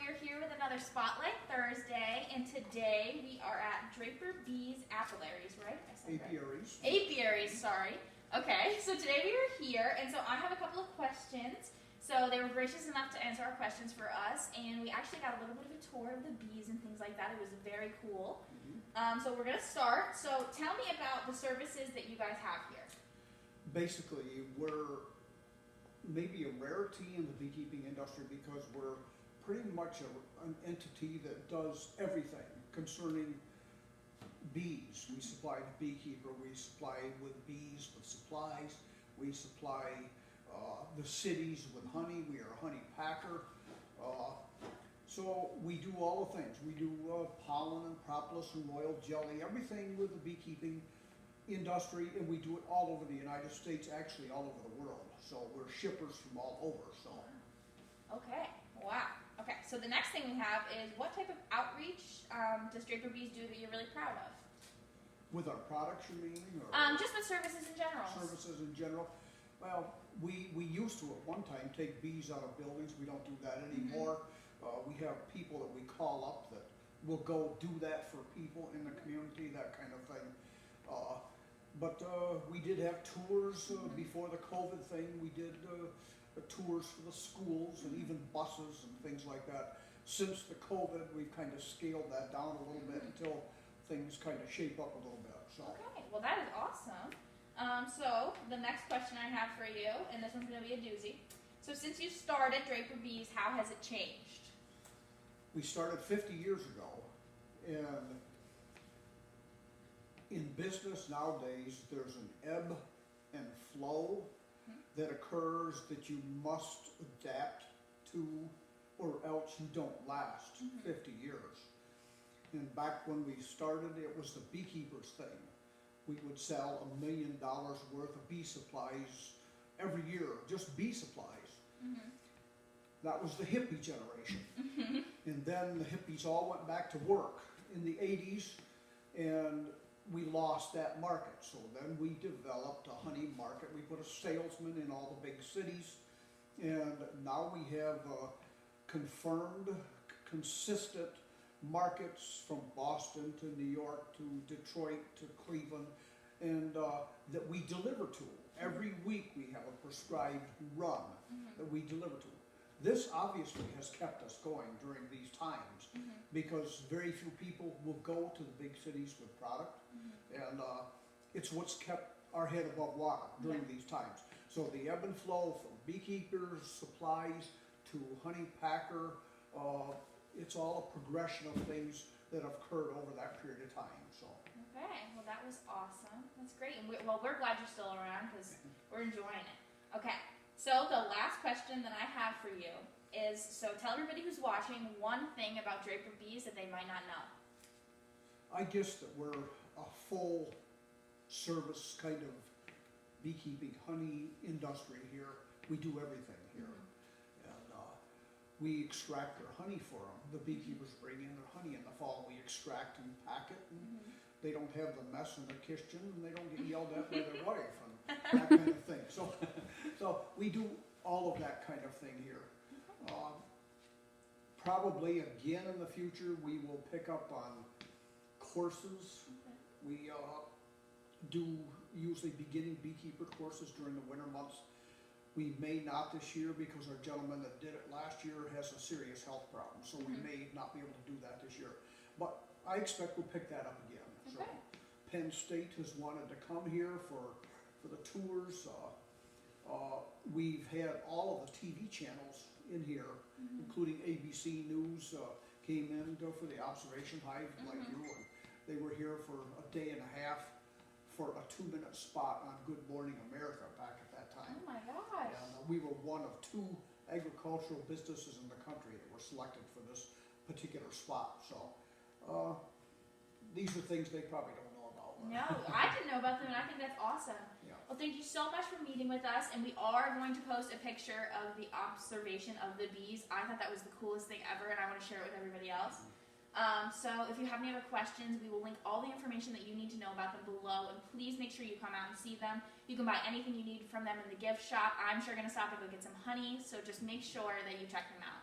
we're here with another Spotlight Thursday, and today we are at Draper Bees Apiaries, right? I said Apiaries. Right. Apiaries, sorry. Okay, so today we are here, and so I have a couple of questions. So they were gracious enough to answer our questions for us, and we actually got a little bit of a tour of the bees and things like that. It was very cool. So we're going to start. So tell me about the services that you guys have here. Basically, we're maybe a rarity in the beekeeping industry because we're pretty much an entity that does everything concerning bees. We supply the beekeeper, we supply with bees with supplies, we supply the cities with honey, we are a honey packer. So we do all the things. We do pollen and propolis and royal jelly, everything with the beekeeping industry, and we do it all over the United States, actually all over the world. So we're shippers from all over. So. Okay. Wow. Okay. So the next thing we have is what type of outreach does Draper Bees do that you're really proud of? With our products, you mean? Or just with services in general. Services in general. Well, we used to at one time take bees out of buildings. We don't do that anymore. We have people that we call up that will go do that for people in the community, that kind of thing. But we did have tours before the COVID thing. We did tours for the schools and even buses and things like that. Since the COVID, we've kind of scaled that down a little bit until things kind of shape up a little bit. So. Okay, well that is awesome. So the next question I have for you, and this one's going to be a doozy. So since you started Draper Bees, how has it changed? We started 50 years ago, and in business nowadays, there's an ebb and flow that occurs that you must adapt to, or else you don't last 50 years. And back when we started, it was the beekeepers thing. We would sell $1 million worth of bee supplies every year, just bee supplies. That was the hippie generation. And then the hippies all went back to work in the 80s, and we lost that market. So then we developed a honey market. We put a salesman in all the big cities, and now we have confirmed, consistent markets from Boston to New York to Detroit to Cleveland, and that we deliver to. Every week we have a prescribed run that we deliver to. This obviously has kept us going during these times because very few people will go to the big cities with product, and it's what's kept our head above water during these times. So the ebb and flow from beekeepers, supplies, to honey packer, it's all a progression of things that have occurred over that period of time. So. Okay, well that was awesome. That's great. And we're glad you're still around because we're enjoying it. Okay, so the last question that I have for you is, so tell everybody who's watching one thing about Draper Bees that they might not know. I guess that we're a full service kind of beekeeping honey industry here. We do everything here. We extract their honey for them. The beekeepers bring in their honey in the fall. We extract and pack it, and they don't have the mess in their kitchen, and they don't get yelled at by their wife, and that kind of thing. So we do all of that kind of thing here. Probably again in the future, we will pick up on courses. We do usually beginning beekeeper courses during the winter months. We may not this year because our gentleman that did it last year has a serious health problem, so we may not be able to do that this year. But I expect we'll pick that up again. So Penn State has wanted to come here for the tours. We've had all of the TV channels in here, including ABC News, came in for the observation hive like you, and they were here for a day and a half for a 2-minute spot on Good Morning America back at that time. Oh my gosh. And we were one of 2 agricultural businesses in the country that were selected for this particular spot. So these are things they probably don't know about. No, I didn't know about them, and I think that's awesome. Yeah. Well, thank you so much for meeting with us, and we are going to post a picture of the observation of the bees. I thought that was the coolest thing ever, and I want to share it with everybody else. So if you have any other questions, we will link all the information that you need to know about them below, and please make sure you come out and see them. You can buy anything you need from them in the gift shop. I'm sure going to stop and go get some honey, so just make sure that you check them out.